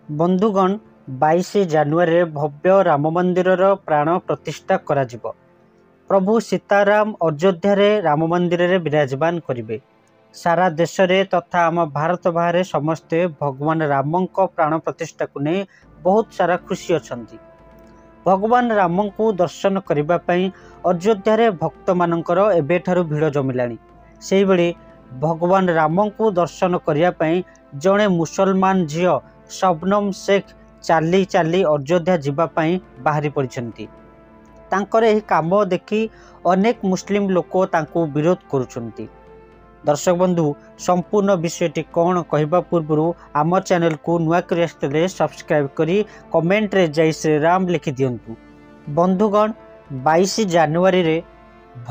बंधुगण 22 ଜାନୁଆରୀରେ ଭବ୍ୟ ରାମ ମନ୍ଦିରର ପ୍ରାଣ ପ୍ରତିଷ୍ଠା କରାଯିବ। ପ୍ରଭୁ ସୀତାରାମ ଅଯୋଧ୍ୟାରେ ରାମ ମନ୍ଦିରରେ ବିରାଜମାନ କରିବେ। ସାରା ଦେଶରେ ତଥା ଆମ ଭାରତ ବାହାରେ ସମସ୍ତେ ଭଗବାନ ରାମଙ୍କ ପ୍ରାଣ ପ୍ରତିଷ୍ଠାକୁ ନେଇ ବହୁତ ସାରା ଖୁସି ଅଛନ୍ତି। ଭଗବାନ ରାମଙ୍କୁ ଦର୍ଶନ କରିବା ପାଇଁ ଅଯୋଧ୍ୟାରେ ଭକ୍ତମାନଙ୍କର ଏବେଠାରୁ ଭିଡ଼ ଜମିଲାଣି। ସେହିଭଳି ଭଗବାନ ରାମଙ୍କୁ ଦର୍ଶନ କରିବା ପାଇଁ ଜଣେ ମୁସଲମାନ ଝିଅ ଶବନମ ଶେଖ ଚାଲି ଚାଲି ଅଯୋଧ୍ୟା ଯିବା ପାଇଁ ବାହାରି ପଡ଼ିଛନ୍ତି। ତାଙ୍କର ଏହି କାମ ଦେଖି ଅନେକ ମୁସଲିମ ଲୋକ ତାଙ୍କୁ ବିରୋଧ କରୁଛନ୍ତି। ଦର୍ଶକ ବନ୍ଧୁ, ସମ୍ପୂର୍ଣ୍ଣ ବିଷୟଟି କ'ଣ କହିବା ପୂର୍ବରୁ ଆମ ଚ୍ୟାନେଲକୁ ନୂଆ କରି ଆସିଥିଲେ ସବସ୍କ୍ରାଇବ୍ କରି କମେଣ୍ଟରେ ଜୟ ଶ୍ରୀରାମ ଲେଖି ଦିଅନ୍ତୁ। ବନ୍ଧୁଗଣ, 22 ଜାନୁଆରୀରେ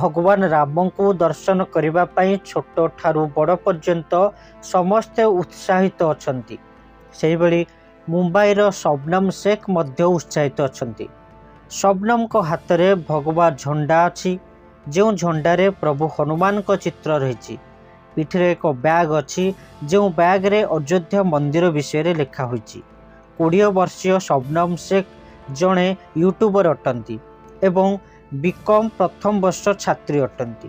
ଭଗବାନ ରାମଙ୍କୁ ଦର୍ଶନ କରିବା ପାଇଁ ଛୋଟ ଠାରୁ ବଡ଼ ପର୍ଯ୍ୟନ୍ତ ସମସ୍ତେ ଉତ୍ସାହିତ ଅଛନ୍ତି। ସେହିଭଳି ମୁମ୍ବାଇର ଶବନମ ଶେଖ ମଧ୍ୟ ଉତ୍ସାହିତ ଅଛନ୍ତି। ଶବନମଙ୍କ ହାତରେ ଭଗବା ଝଣ୍ଡା ଅଛି, ଯେଉଁ ଝଣ୍ଡାରେ ପ୍ରଭୁ ହନୁମାନଙ୍କ ଚିତ୍ର ରହିଛି। ପିଠିରେ ଏକ ବ୍ୟାଗ୍ ଅଛି, ଯେଉଁ ବ୍ୟାଗ୍ରେ ଅଯୋଧ୍ୟା ମନ୍ଦିର ବିଷୟରେ ଲେଖା ହୋଇଛି। 20 ବର୍ଷୀୟ ଶବନମ ଶେଖ ଜଣେ ୟୁଟ୍ୟୁବର ଅଟନ୍ତି ଏବଂ ବିକମ୍ ପ୍ରଥମ ବର୍ଷ ଛାତ୍ରୀ ଅଟନ୍ତି।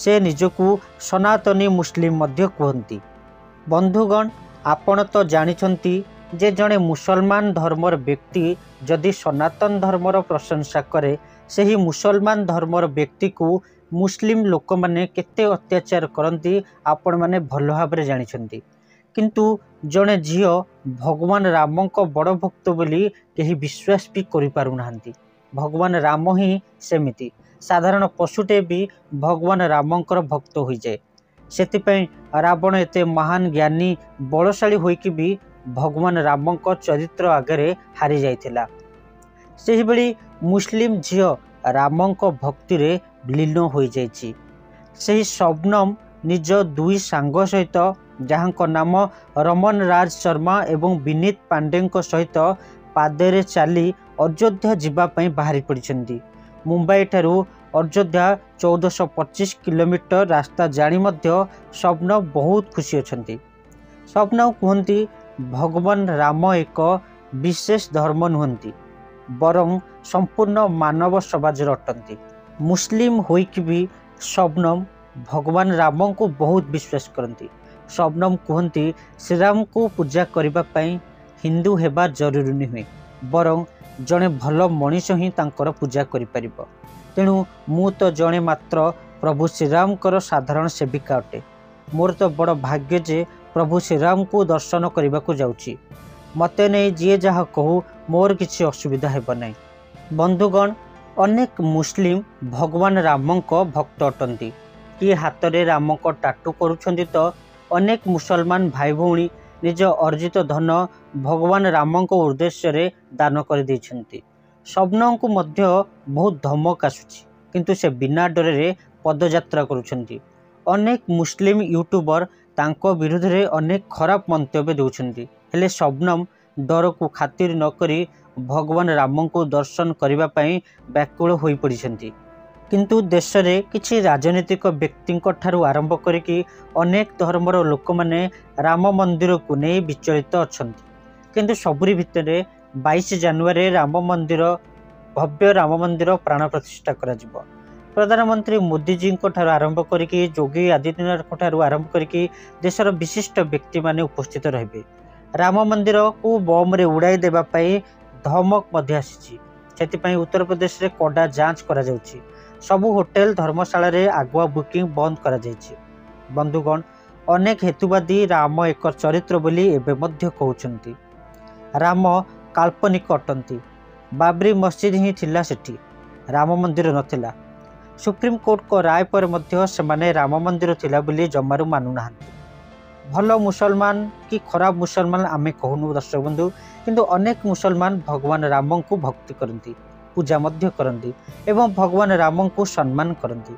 ସେ ନିଜକୁ ସନାତନୀ ମୁସଲିମ ମଧ୍ୟ କୁହନ୍ତି। ବନ୍ଧୁଗଣ, ଆପଣ ତ ଜାଣିଛନ୍ତି ଯେ ଜଣେ ମୁସଲମାନ ଧର୍ମର ବ୍ୟକ୍ତି ଯଦି ସନାତନ ଧର୍ମର ପ୍ରଶଂସା କରେ, ସେହି ମୁସଲମାନ ଧର୍ମର ବ୍ୟକ୍ତିକୁ ମୁସଲିମ ଲୋକମାନେ କେତେ ଅତ୍ୟାଚାର କରନ୍ତି ଆପଣମାନେ ଭଲ ଭାବରେ ଜାଣିଛନ୍ତି। କିନ୍ତୁ ଜଣେ ଝିଅ ଭଗବାନ ରାମଙ୍କ ବଡ଼ ଭକ୍ତ ବୋଲି କେହି ବିଶ୍ୱାସ ବି କରିପାରୁନାହାନ୍ତି। ଭଗବାନ ରାମ ହିଁ ସେମିତି। ସାଧାରଣ ପଶୁଟେ ବି ଭଗବାନ ରାମଙ୍କର ଭକ୍ତ ହୋଇଯାଏ। ସେଥିପାଇଁ ରାବଣ ଏତେ ମହାନ ଜ୍ଞାନୀ ବଳଶାଳୀ ହୋଇକି ବି ଭଗବାନ ରାମଙ୍କ ଚରିତ୍ର ଆଗରେ ହାରି ଯାଇଥିଲା। ସେହିଭଳି ମୁସଲିମ ଝିଅ ରାମଙ୍କ ଭକ୍ତିରେ ଲୀନ ହୋଇଯାଇଛି। ସେହି ଶବନମ ନିଜ 2 ସାଙ୍ଗ ସହିତ, ଯାହାଙ୍କ ନାମ ରମନ ରାଜ ଶର୍ମା ଏବଂ ବିନୀତ ପାଣ୍ଡେଙ୍କ ସହିତ ପାଦରେ ଚାଲି ଅଯୋଧ୍ୟା ଯିବା ପାଇଁ ବାହାରି ପଡ଼ିଛନ୍ତି। ମୁମ୍ବାଇ ଠାରୁ ଅଯୋଧ୍ୟା 1425 କିଲୋମିଟର ରାସ୍ତା ଜାଣି ମଧ୍ୟ ଶବନମ ବହୁତ ଖୁସି ଅଛନ୍ତି। ଶବନମ କୁହନ୍ତି, ଭଗବାନ ରାମ ଏକ ବିଶେଷ ଧର୍ମ ନୁହନ୍ତି, ବରଂ ସମ୍ପୂର୍ଣ୍ଣ ମାନବ ସମାଜର ଅଟନ୍ତି। ମୁସଲିମ ହୋଇକି ବି ଶବନମ ଭଗବାନ ରାମଙ୍କୁ ବହୁତ ବିଶ୍ୱାସ କରନ୍ତି। ଶବନମ କୁହନ୍ତି, ଶ୍ରୀରାମଙ୍କୁ ପୂଜା କରିବା ପାଇଁ ହିନ୍ଦୁ ହେବା ଜରୁରୀ ନୁହେଁ, ବରଂ ଜଣେ ଭଲ ମଣିଷ ହିଁ ତାଙ୍କର ପୂଜା କରିପାରିବ। ତେଣୁ ମୁଁ ତ ଜଣେ ମାତ୍ର ପ୍ରଭୁ ଶ୍ରୀରାମଙ୍କର ସାଧାରଣ ସେବିକା ଅଟେ। ମୋର ତ ବଡ଼ ଭାଗ୍ୟ ଯେ ପ୍ରଭୁ ଶ୍ରୀରାମଙ୍କୁ ଦର୍ଶନ କରିବାକୁ ଯାଉଛି। ମୋତେ ନେଇ ଯିଏ ଯାହା କହୁ, ମୋର କିଛି ଅସୁବିଧା ହେବ ନାହିଁ। ବନ୍ଧୁଗଣ, ଅନେକ ମୁସଲିମ ଭଗବାନ ରାମଙ୍କ ଭକ୍ତ ଅଟନ୍ତି। କିଏ ହାତରେ ରାମଙ୍କ ଟାଟୁ କରୁଛନ୍ତି ତ ଅନେକ ମୁସଲମାନ ଭାଇ ଭଉଣୀ ନିଜ ଅର୍ଜିତ ଧନ ଭଗବାନ ରାମଙ୍କ ଉଦ୍ଦେଶ୍ୟରେ ଦାନ କରିଦେଇଛନ୍ତି। ଶବନମଙ୍କୁ ମଧ୍ୟ ବହୁତ ଧମକ ଆସୁଛି, କିନ୍ତୁ ସେ ବିନା ଡରରେ ପଦଯାତ୍ରା କରୁଛନ୍ତି। ଅନେକ ମୁସଲିମ ୟୁଟ୍ୟୁବର ତାଙ୍କ ବିରୁଦ୍ଧରେ ଅନେକ ଖରାପ ମନ୍ତବ୍ୟ ଦେଉଛନ୍ତି, ହେଲେ ଶବନମ ଡରକୁ ଖାତିର ନ କରି ଭଗବାନ ରାମଙ୍କୁ ଦର୍ଶନ କରିବା ପାଇଁ ବ୍ୟାକୁଳ ହୋଇପଡ଼ିଛନ୍ତି। କିନ୍ତୁ ଦେଶରେ କିଛି ରାଜନୈତିକ ବ୍ୟକ୍ତିଙ୍କ ଠାରୁ ଆରମ୍ଭ କରିକି ଅନେକ ଧର୍ମର ଲୋକମାନେ ରାମ ମନ୍ଦିରକୁ ନେଇ ବିଚଳିତ ଅଛନ୍ତି। କିନ୍ତୁ ସବୁରି ଭିତରେ 22 ଜାନୁଆରୀରେ ଭବ୍ୟ ରାମ ମନ୍ଦିର ପ୍ରାଣ ପ୍ରତିଷ୍ଠା କରାଯିବ। ପ୍ରଧାନମନ୍ତ୍ରୀ ମୋଦିଜୀଙ୍କ ଠାରୁ ଆରମ୍ଭ କରିକି ଯୋଗୀ ଆଦିତ୍ୟନାଥଙ୍କ ଠାରୁ ଆରମ୍ଭ କରିକି ଦେଶର ବିଶିଷ୍ଟ ବ୍ୟକ୍ତିମାନେ ଉପସ୍ଥିତ ରହିବେ। ରାମ ମନ୍ଦିରକୁ ବମ୍ରେ ଉଡ଼ାଇ ଦେବା ପାଇଁ ଧମକ ମଧ୍ୟ ଆସିଛି। ସେଥିପାଇଁ ଉତ୍ତରପ୍ରଦେଶରେ କଡ଼ା ଯାଞ୍ଚ କରାଯାଉଛି। ସବୁ ହୋଟେଲ ଧର୍ମଶାଳାରେ ଆଗୁଆ ବୁକିଂ ବନ୍ଦ କରାଯାଇଛି। ବନ୍ଧୁଗଣ, ଅନେକ ହେତୁବାଦୀ ରାମ ଏକ ଚରିତ୍ର ବୋଲି ଏବେ ମଧ୍ୟ କହୁଛନ୍ତି। ରାମ କାଳ୍ପନିକ ଅଟନ୍ତି। ବାବରି ମସଜିଦ ହିଁ ଥିଲା ସେଠି, ରାମ ମନ୍ଦିର ନଥିଲା। ସୁପ୍ରିମକୋର୍ଟଙ୍କ ରାୟ ପରେ ମଧ୍ୟ ସେମାନେ ରାମ ମନ୍ଦିର ଥିଲା ବୋଲି ଜମାରୁ ମାନୁନାହାନ୍ତି। ଭଲ ମୁସଲମାନ କି ଖରାପ ମୁସଲମାନ ଆମେ କହୁନୁ ଦର୍ଶକ ବନ୍ଧୁ, କିନ୍ତୁ ଅନେକ ମୁସଲମାନ ଭଗବାନ ରାମଙ୍କୁ ଭକ୍ତି କରନ୍ତି, ପୂଜା ମଧ୍ୟ କରନ୍ତି ଏବଂ ଭଗବାନ ରାମଙ୍କୁ ସମ୍ମାନ କରନ୍ତି।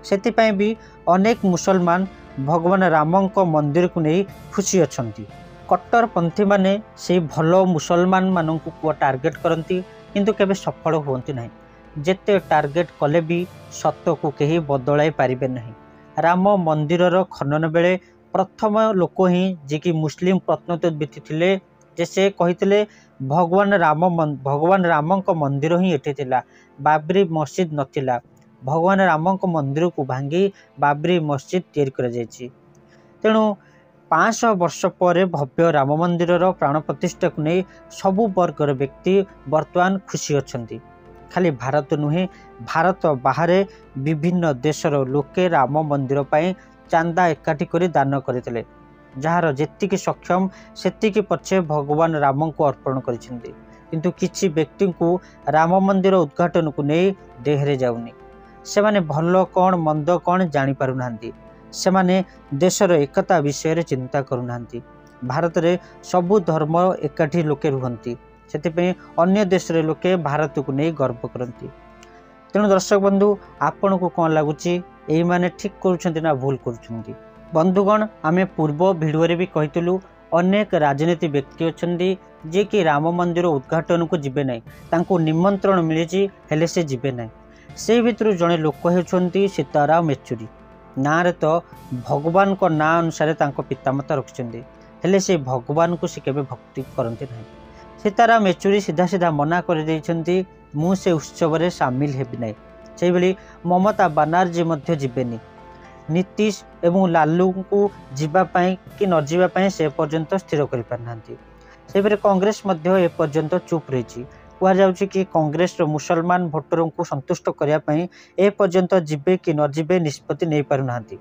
ସେଥିପାଇଁ ବି ଅନେକ ମୁସଲମାନ ଭଗବାନ ରାମଙ୍କ ମନ୍ଦିରକୁ ନେଇ ଖୁସି ଅଛନ୍ତି। କଟ୍ଟରପନ୍ଥୀମାନେ ସେହି ଭଲ ମୁସଲମାନମାନଙ୍କୁ ଟାର୍ଗେଟ କରନ୍ତି, କିନ୍ତୁ କେବେ ସଫଳ ହୁଅନ୍ତି ନାହିଁ। ଯେତେ ଟାର୍ଗେଟ କଲେ ବି ସତକୁ କେହି ବଦଳାଇ ପାରିବେ ନାହିଁ। ରାମ ମନ୍ଦିରର ଖନନ ବେଳେ ପ୍ରଥମ ଲୋକ ହିଁ ଯିଏକି ମୁସଲିମ ପ୍ରତ୍ନତତ୍ତ୍ୱବିତ୍ ଥିଲେ, जे से कहितले भगवान रामक मंदिर ही एठी थिला, बाबरी मस्जिद नथिला। भगवान रामक मंदिर को भांगी बाबरी मस्जिद तैयारी करा जायछि। तेणु 500 वर्ष पर भव्य राम मंदिर प्राण प्रतिष्ठा को नहीं सबु वर्गर व्यक्ति वर्तमान खुशी अछंती। खाली भारत नुहे, भारत बाहर विभिन्न देशर लोके राम मंदिर पाई चांदा एकाठी करी दान करथिले। जार जेतिकी सक्षम सेतिकी पछे भगवान राम को अर्पण करिसेंती। किंतु किछि व्यक्ति को राम मंदिर उद्घाटन को नहीं देहरे जाउनी। सेमाने भलो कौन मंद कौन जानी पारु नांती। सेमाने देशर एकता विषय रे चिंता करू नांती। भारत रे सबु धर्म एकाठी लोके रुहंती, सेतिपे अन्य देश रे लोके भारत को नहीं गर्व करती। तेणु दर्शक बंधु आपण को कौन लगुच यही माने ठीक करुछंती ना भूल करुछंती? बंधुगण आमे पूर्व भिडियो रे भी कहितलु अनेक राजनीति व्यक्ति अछंती जे कि राम मंदिर उद्घाटन को जिबे नै, तांको निमंत्रण मिलिछि हेले से जिबे नै। से भितरु जणे लोक हेउछंती सीताराम येचुरी। ना रे तो भगवान को ना अनुसार तांको पितामाता रखिछंती, हेले से भगवान को से केबे भक्ति करंती नै। सीताराम येचुरी सीधा सीधा मना कर देइछंती मु से उत्सव रे शामिल हेबि नै। सेहि बेली ममता बनर्जी मध्य जिबेनी। नीतीश एवं लालू को जीवा पाई कि न जीवा पाई से पर्यंत स्थिर करि पारनांती। सेहि कांग्रेस मध्य ए पर्यंत चुप रहिछि। कह जाउछि कि कांग्रेस रो मुसलमान भोटरों को संतुष्ट करिया पाई ए पर्यंत जिबे कि न जिबे निष्पत्ति नै पारुनांती।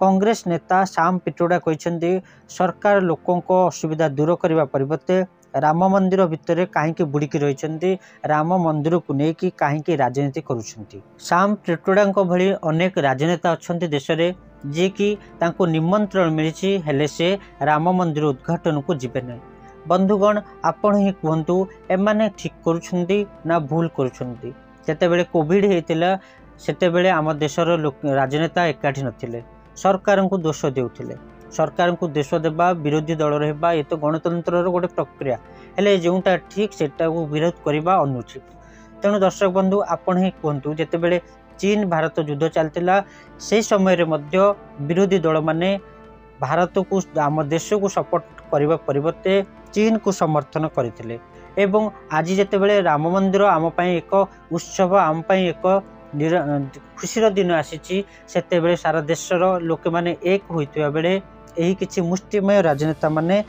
कांग्रेस नेता श्याम पिट्रोडा कहिसेंती सरकार लोकों को असुविधा दूर करबा परिवर्ते राम मंदिर भितर कहीं बुड़िकी रही, राम मंदिर को लेकिन कहीं राजनीति करुछंती। श्याम पिट्रोडा भली अनेक राजनेता अच्छा देश में जी कि तांको निमंत्रण मिली हेले से राम मंदिर उद्घाटन को जीवे ना। बंधुगण आपण ही कहतु एमाने ठीक करुछंती ना भूल करुछंती? जेतेबेले कोविड होता सेतेबेले आम देशर राजनेता एकाठी नथिले, सरकार को दोष देउथिले। सरकार को देश देवा विरोधी दल रहा ये तो गणतंत्र गोटे प्रक्रिया, हेले जोटा ठीक सेटा को विरोध करने अनुचित। तेणु दर्शक बंधु आपण ही कहतु जितेबेले चीन भारत युद्ध चलता से समय रे मध्य विरोधी दल माने भारत को आम देश को सपोर्ट करने परिवर्ते चीन को समर्थन करते। एवं आज जितेबेले राम मंदिर आम एक उत्सव, आम एक खुशीर दिन आसी सेतेबेले सारा देशर लोक मैंने एक होइतिबा बेले यही किछि मुष्टिमय राजनेता माने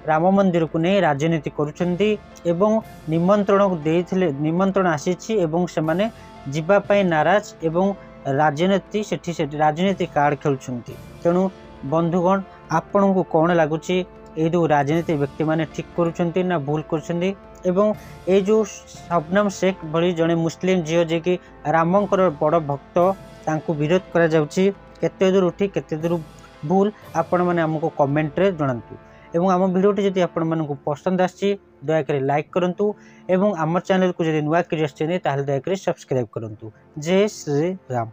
राम मंदिर को नहीं राजनीति करुछंती एवं निमंत्रण आसीछि एवं से माने जीवा पाई नाराज एवं राजनीति सेठी राजनीति कार्ड खेलुछंती। तेणु बंधुगण आपण को कौन लगुच ये जो राजनीति व्यक्ति माने ठीक करुछंती ना भूल करुछंती? एवं ये जो शबनम शेख भली जड़े मुस्लिम झील जे कि रामंकर बड़ भक्त तांको विरोध करा जाउछि, केते दूर उठी केते दूर भूल आपण मैंने आमको कमेंट रे जणांतु। एवं आम भिडियोटी जदि आपण मानकु पसंद आछि दयाकरी लाइक करंतु एवं आम चैनल को जदि नुआ करी आछिने ताहले दयाकरी सब्सक्राइब करंतु। जय श्री राम।